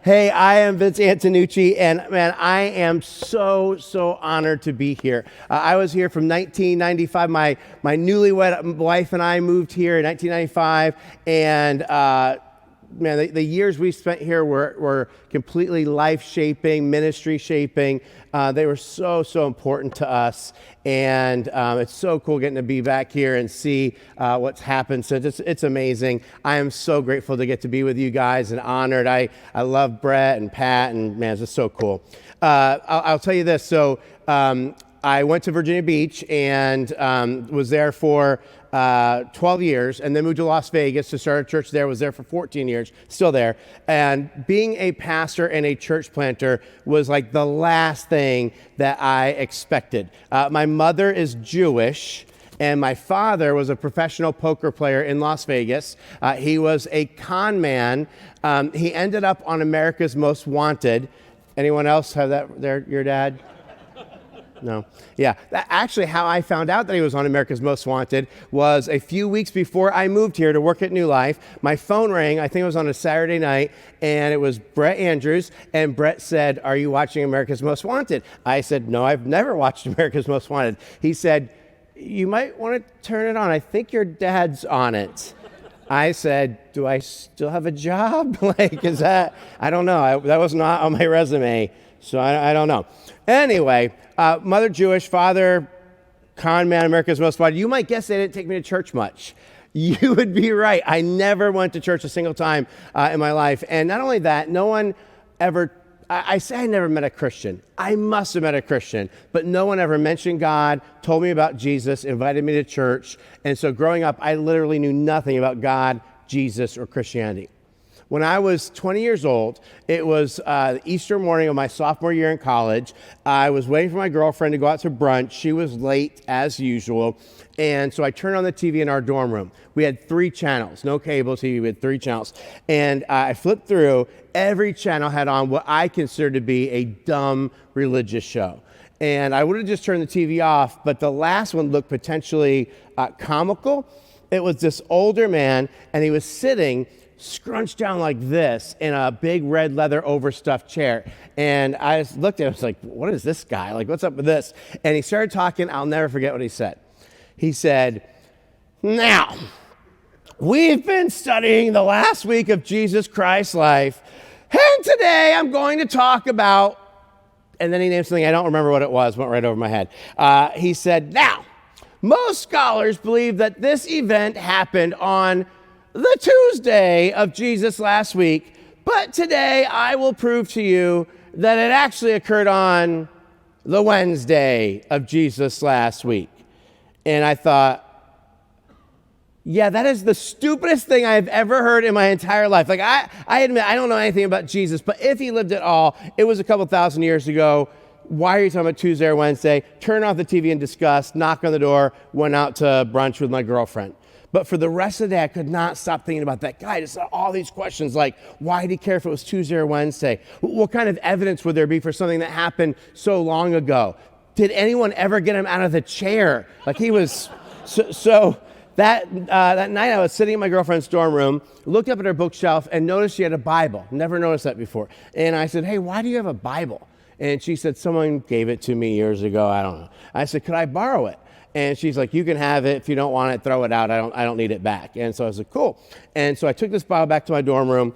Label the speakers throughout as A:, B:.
A: Hey, I am Vince Antonucci, and man, I am so honored to be here. I was here from 1995. My newlywed wife and I moved here in 1995, and man, the years we spent here were completely life-shaping, ministry-shaping. They were so important to us, and it's so cool getting to be back here and see what's happened. So it's amazing. I am so grateful to get to be with you guys and honored. I love Brett and Pat, and man, it's just so cool. I'll tell you this. So I went to Virginia Beach and was there for 12 years, and then moved to Las Vegas to start a church there. Was there for 14 years, still there. And being a pastor and a church planter was like the last thing that I expected. My mother is Jewish, and my father was a professional poker player in Las Vegas. He was a con man. He ended up on America's Most Wanted. Anyone else have that there, your dad? No. Yeah. Actually, how I found out that he was on America's Most Wanted was a few weeks before I moved here to work at New Life. My phone rang, I think it was on a Saturday night, and it was Brett Andrews, and Brett said, "Are you watching America's Most Wanted?" I said, "No, I've never watched America's Most Wanted." He said, "You might want to turn it on. I think your dad's on it." I said, "Do I still have a job?" Is that, I don't know. That was not on my resume, so I don't know. Anyway, mother Jewish, father con man, America's Most Wanted. You might guess they didn't take me to church much. You would be right. I never went to church a single time in my life. And not only that, no one ever, I say I never met a Christian. I must have met a Christian, but no one ever mentioned God, told me about Jesus, invited me to church. And so growing up, I literally knew nothing about God, Jesus, or Christianity. When I was 20 years old, it was the Easter morning of my sophomore year in college. I was waiting for my girlfriend to go out to brunch. She was late, as usual. And so I turned on the TV in our dorm room. We had 3 channels, no cable TV, we had 3 channels. And I flipped through. Every channel had on what I considered to be a dumb religious show. And I would have just turned the TV off, but the last one looked potentially comical. It was this older man, and he was sitting scrunched down like this in a big red leather overstuffed chair. And I just looked at him, I was like, what is this guy? Like, what's up with this? And he started talking. I'll never forget what he said. He said, "Now, we've been studying the last week of Jesus Christ's life, and today I'm going to talk about," and then he named something, I don't remember what it was, went right over my head. He said, "Now, most scholars believe that this event happened on the Tuesday of Jesus last week, but today I will prove to you that it actually occurred on the Wednesday of Jesus last week." And I thought, yeah, that is the stupidest thing I've ever heard in my entire life. Like, I admit I don't know anything about Jesus, but if he lived at all, it was a couple thousand years ago. Why are you talking about Tuesday or Wednesday? Turn off the TV in disgust, knock on the door, went out to brunch with my girlfriend. But for the rest of the day, I could not stop thinking about that guy. Just all these questions like, why did he care if it was Tuesday or Wednesday? What kind of evidence would there be for something that happened so long ago? Did anyone ever get him out of the chair? Like, he was, so that night I was sitting in my girlfriend's dorm room, looked up at her bookshelf and noticed she had a Bible. Never noticed that before. And I said, "Hey, why do you have a Bible?" And she said, "Someone gave it to me years ago. I don't know." I said, "Could I borrow it?" And she's like, "You can have it. If you don't want it, throw it out. I don't need it back." And so I was like, "Cool." And so I took this Bible back to my dorm room.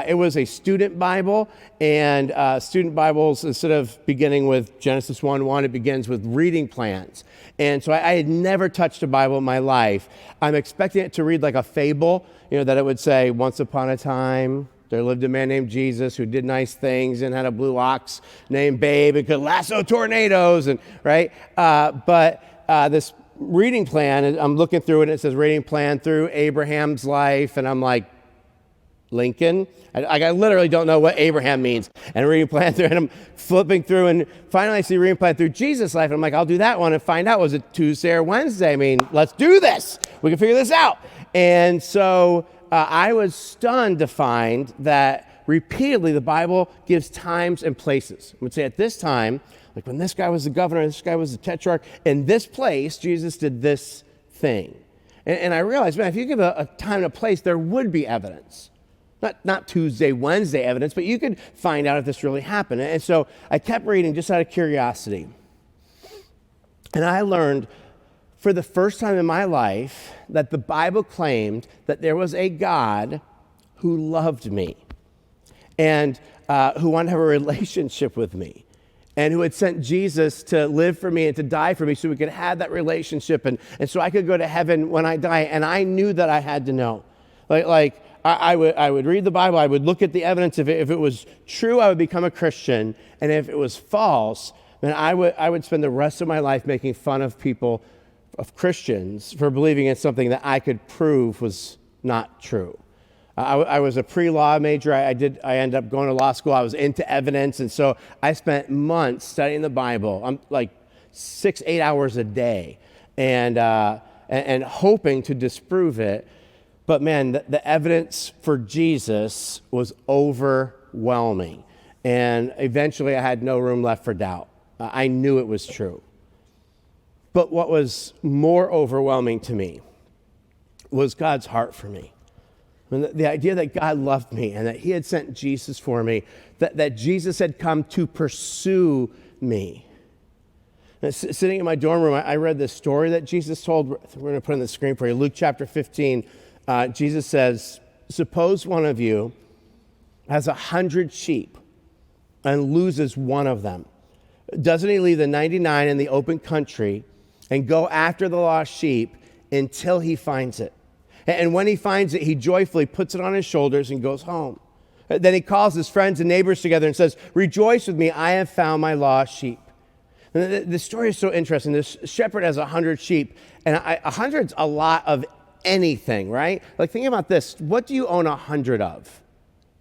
A: It was a student Bible, and student Bibles, instead of beginning with Genesis 1:1, it begins with reading plans. And so I had never touched a Bible in my life. I'm expecting it to read like a fable, that it would say, "Once upon a time, there lived a man named Jesus who did nice things and had a blue ox named Babe and could lasso tornadoes," and right? But this reading plan, I'm looking through it, and it says reading plan through Abraham's life, and I'm like, Lincoln? I literally don't know what Abraham means. And reading plan through, and I'm flipping through, and finally I see reading plan through Jesus' life, and I'm like, I'll do that one and find out, was it Tuesday or Wednesday? I mean, let's do this. We can figure this out. And so I was stunned to find that repeatedly the Bible gives times and places. I would say at this time, like when this guy was the governor, this guy was the tetrarch, in this place, Jesus did this thing. And I realized, man, if you give a time and a place, there would be evidence. Not Tuesday, Wednesday evidence, but you could find out if this really happened. And so I kept reading just out of curiosity. And I learned for the first time in my life that the Bible claimed that there was a God who loved me and who wanted to have a relationship with me, and who had sent Jesus to live for me and to die for me so we could have that relationship and so I could go to heaven when I die. And I knew that I had to know. I would read the Bible, I would look at the evidence. If it was true, I would become a Christian. And if it was false, then I would spend the rest of my life making fun of people, of Christians, for believing in something that I could prove was not true. I was a pre-law major. I ended up going to law school. I was into evidence, and so I spent months studying the Bible. I'm like 6-8 hours a day, and hoping to disprove it. But man, the evidence for Jesus was overwhelming, and eventually I had no room left for doubt. I knew it was true. But what was more overwhelming to me was God's heart for me. And the idea that God loved me and that he had sent Jesus for me, that Jesus had come to pursue me. And sitting in my dorm room, I read this story that Jesus told. We're going to put it on the screen for you. Luke chapter 15, Jesus says, suppose one of you has 100 sheep and loses one of them. Doesn't he leave the 99 in the open country and go after the lost sheep until he finds it? And when he finds it, he joyfully puts it on his shoulders and goes home. Then he calls his friends and neighbors together and says, rejoice with me, I have found my lost sheep. And the story is so interesting. This shepherd has 100 sheep, and 100's a lot of anything, right? Like, think about this. What do you own 100 of?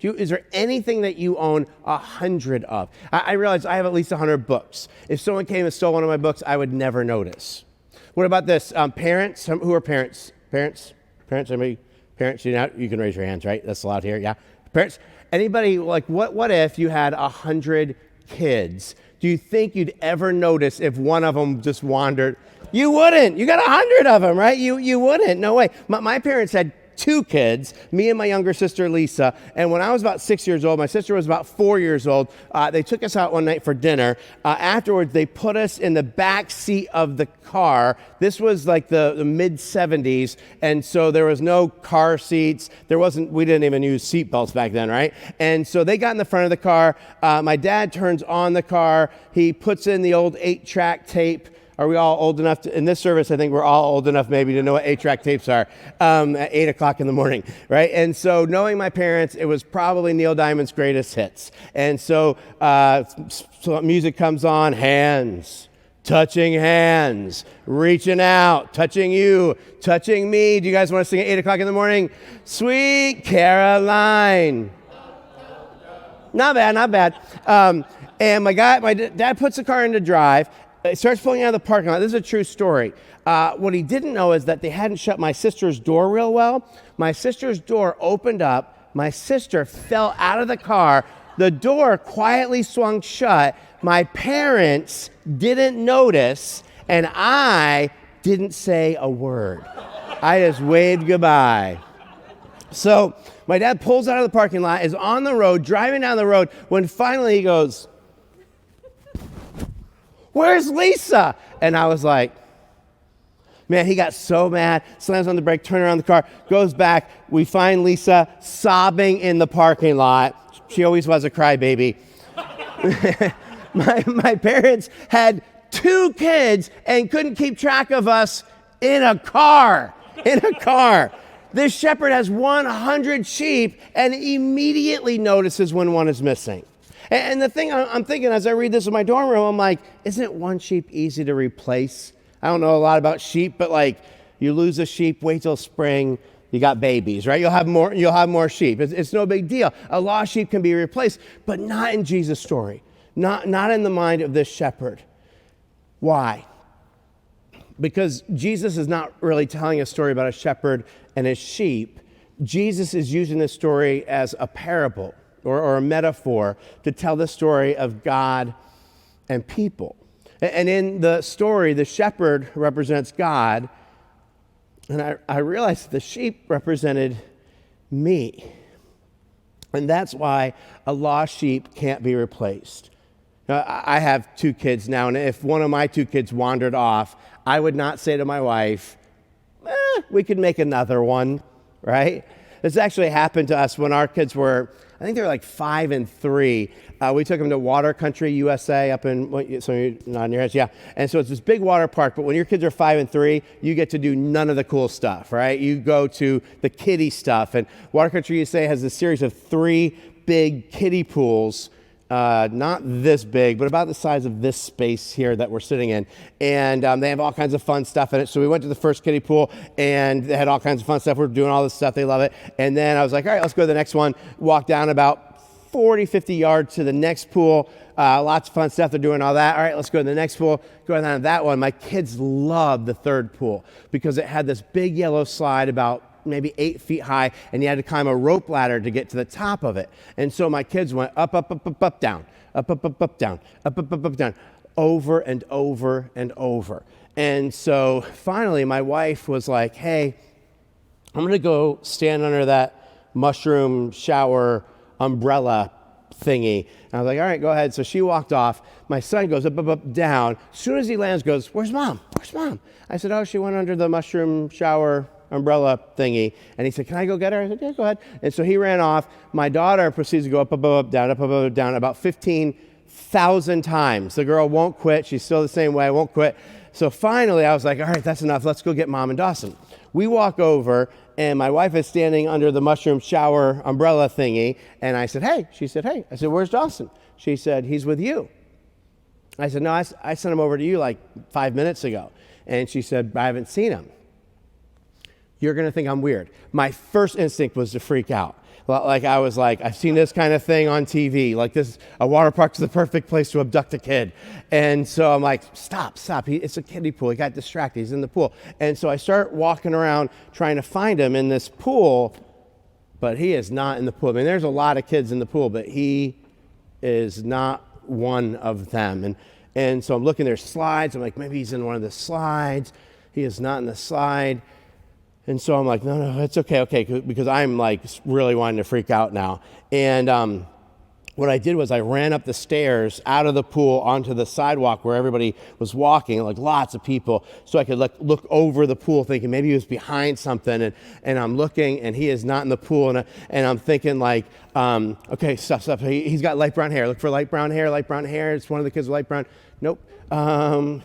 A: Is there anything that you own 100 of? I realize I have at least 100 books. If someone came and stole one of my books, I would never notice. What about this? Parents? Who are parents? Parents? Anybody? Parents? You can raise your hands, right? That's allowed here, yeah? Parents? Anybody, like, what if you had 100 kids? Do you think you'd ever notice if one of them just wandered? You wouldn't. You got 100 of them, right? You wouldn't. No way. My parents had 2 kids, me and my younger sister, Lisa. And when I was about 6 years old, my sister was about 4 years old, they took us out one night for dinner. Afterwards, they put us in the back seat of the car. This was like the mid-'70s, and so there was no car seats. We didn't even use seat belts back then, right? And so they got in the front of the car. My dad turns on the car. He puts in the old 8-track tape. Are we all old enough in this service? I think we're all old enough maybe to know what 8-track tapes are at 8 o'clock in the morning, right? And so knowing my parents, it was probably Neil Diamond's greatest hits. And so music comes on, hands, touching hands, reaching out, touching you, touching me. Do you guys want to sing at 8 o'clock in the morning? Sweet Caroline. Not bad. And my dad puts the car into drive. He starts pulling out of the parking lot. This is a true story. What he didn't know is that they hadn't shut my sister's door real well. My sister's door opened up. My sister fell out of the car. The door quietly swung shut. My parents didn't notice, and I didn't say a word. I just waved goodbye. So my dad pulls out of the parking lot, is on the road, driving down the road, when finally he goes, where's Lisa? And I was like, man, he got so mad, slams on the brake, turns around the car, goes back. We find Lisa sobbing in the parking lot. She always was a crybaby. My parents had 2 kids and couldn't keep track of us in a car. This shepherd has 100 sheep and immediately notices when one is missing. And the thing I'm thinking as I read this in my dorm room, I'm like, isn't one sheep easy to replace? I don't know a lot about sheep, but like, you lose a sheep, wait till spring, you got babies, right? You'll have more sheep. It's no big deal. A lost sheep can be replaced, but not in Jesus' story. Not in the mind of this shepherd. Why? Because Jesus is not really telling a story about a shepherd and his sheep. Jesus is using this story as a parable or a metaphor to tell the story of God and people. And in the story, the shepherd represents God, and I realized the sheep represented me. And that's why a lost sheep can't be replaced. Now, I have 2 kids now, and if one of my 2 kids wandered off, I would not say to my wife, we could make another one, right? This actually happened to us when our kids were, I think they were like 5 and 3. We took them to Water Country, USA, up in, so you're nodding your heads, yeah. And so it's this big water park, but when your kids are 5 and 3, you get to do none of the cool stuff, right? You go to the kiddie stuff, and Water Country, USA has a series of 3 big kiddie pools, not this big, but about the size of this space here that we're sitting in. And they have all kinds of fun stuff in it. So we went to the first kiddie pool, and they had all kinds of fun stuff. We're doing all this stuff. They love it. And then I was like, all right, let's go to the next one. Walk down about 40, 50 yards to the next pool. Lots of fun stuff. They're doing all that. All right, let's go to the next pool. Going down to that one. My kids loved the third pool because it had this big yellow slide about maybe 8 feet high, and you had to climb a rope ladder to get to the top of it. And so my kids went up, up, up, up, up, down, up, up, up, up, down, up, up, up, up, down, over and over and over. And so finally my wife was like, hey, I'm going to go stand under that mushroom shower umbrella thingy. And I was like, all right, go ahead. So she walked off. My son goes up, up, up, down. As soon as he lands, goes, where's mom? Where's mom? I said, oh, she went under the mushroom shower umbrella thingy. And he said, can I go get her? I said, yeah, go ahead. And so he ran off. My daughter proceeds to go up, up, up, up, down, up, up, up, down, about 15,000 times. The girl won't quit. She's still the same way, won't quit. So finally, I was like, all right, that's enough. Let's go get Mom and Dawson. We walk over, and my wife is standing under the mushroom shower umbrella thingy. And I said, hey. She said, hey. I said, where's Dawson? She said, he's with you. I said, no, I sent him over to you like 5 minutes ago. And she said, I haven't seen him. You're going to think I'm weird. My first instinct was to freak out. Like I was like, I've seen this kind of thing on TV. Like this, a water park's the perfect place to abduct a kid. And so I'm like, stop. It's a kiddie pool. He got distracted. He's in the pool. And so I start walking around trying to find him in this pool, but he is not in the pool. I mean, there's a lot of kids in the pool, but he is not one of them. And so I'm looking, there's slides. I'm like, maybe he's in one of the slides. He is not in the slide. And so I'm like, no, it's okay, because I'm like really wanting to freak out now. And what I did was I ran up the stairs out of the pool onto the sidewalk where everybody was walking, like lots of people, so I could look over the pool thinking maybe he was behind something. And I'm looking, and he is not in the pool. And I'm thinking like, okay, stop. He's got light brown hair. Look for light brown hair. It's one of the kids with light brown. Nope.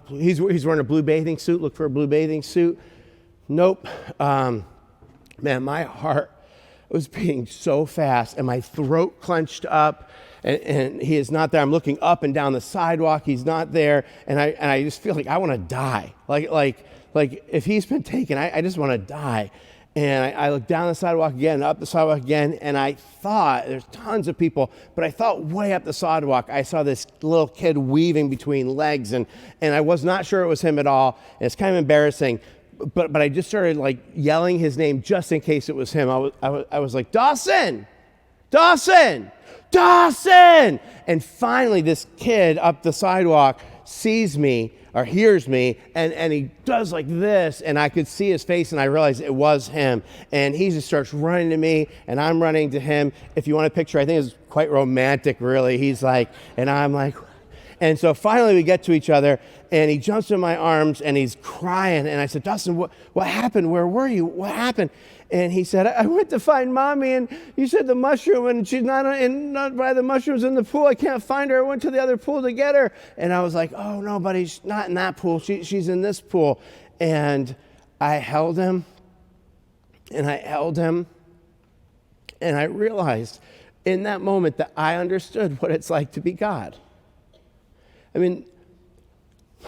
A: He's wearing a blue bathing suit. Look for a blue bathing suit. Nope. Man, my heart was beating so fast, and my throat clenched up, and he is not there. I'm looking up and down the sidewalk. He's not there, and I just feel like I want to die. Like if he's been taken, I just want to die. And I look down the sidewalk again, up the sidewalk again, and I thought, there's tons of people, but I thought way up the sidewalk, I saw this little kid weaving between legs, and I was not sure it was him at all. And it's kind of embarrassing. But I just started like yelling his name just in case it was him. I was like, Dawson! And finally this kid up the sidewalk sees me or hears me, and he does like this, and I could see his face, and I realized it was him. And he just starts running to me, and I'm running to him. If you want a picture, I think it's quite romantic, really. He's like, and I'm like, and so finally we get to each other, and he jumps in my arms, and he's crying. And I said, Dustin, what happened? Where were you? What happened? And he said, I went to find Mommy, and you said the mushroom, and she's not by the mushrooms in the pool. I can't find her. I went to the other pool to get her. And I was like, oh, no, buddy, she's not in that pool. She's in this pool. And I held him, and I realized in that moment that I understood what it's like to be God. I mean,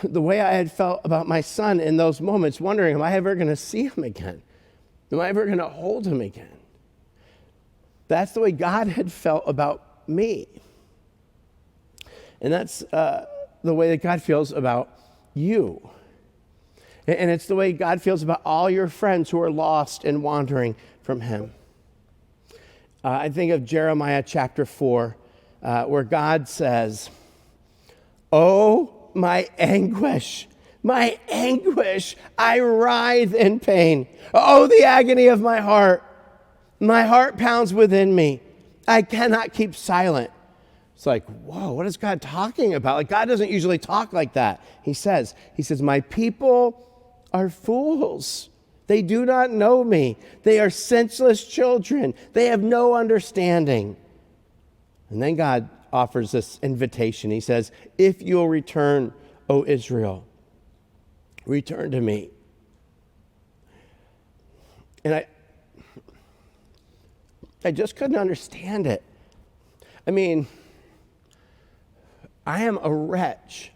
A: the way I had felt about my son in those moments, wondering, am I ever going to see him again? Am I ever going to hold him again? That's the way God had felt about me. And that's the way that God feels about you. And it's the way God feels about all your friends who are lost and wandering from him. I think of Jeremiah chapter 4, where God says, oh, my anguish, I writhe in pain. Oh, the agony of my heart. My heart pounds within me. I cannot keep silent. It's like, whoa, what is God talking about? Like, God doesn't usually talk like that. He says, my people are fools. They do not know me. They are senseless children. They have no understanding. And then God offers this invitation. He says, if you'll return, O Israel, return to me. And I just couldn't understand it. I mean, I am a wretch.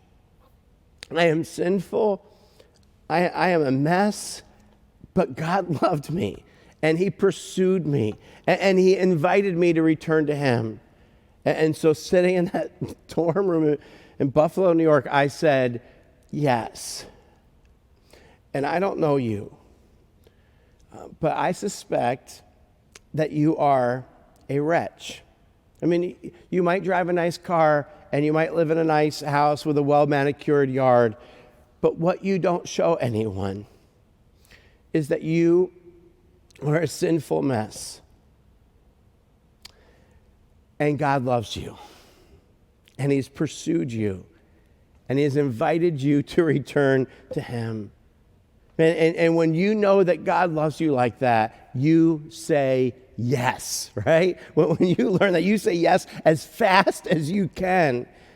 A: I am sinful. I am a mess. But God loved me, and he pursued me, and he invited me to return to him. And so sitting in that dorm room in Buffalo, New York, I said, yes. And I don't know you, but I suspect that you are a wretch. I mean, you might drive a nice car, and you might live in a nice house with a well-manicured yard, but what you don't show anyone is that you are a sinful mess. And God loves you. And he's pursued you. And he has invited you to return to him. And when you know that God loves you like that, you say yes, right? When you learn that, you say yes as fast as you can.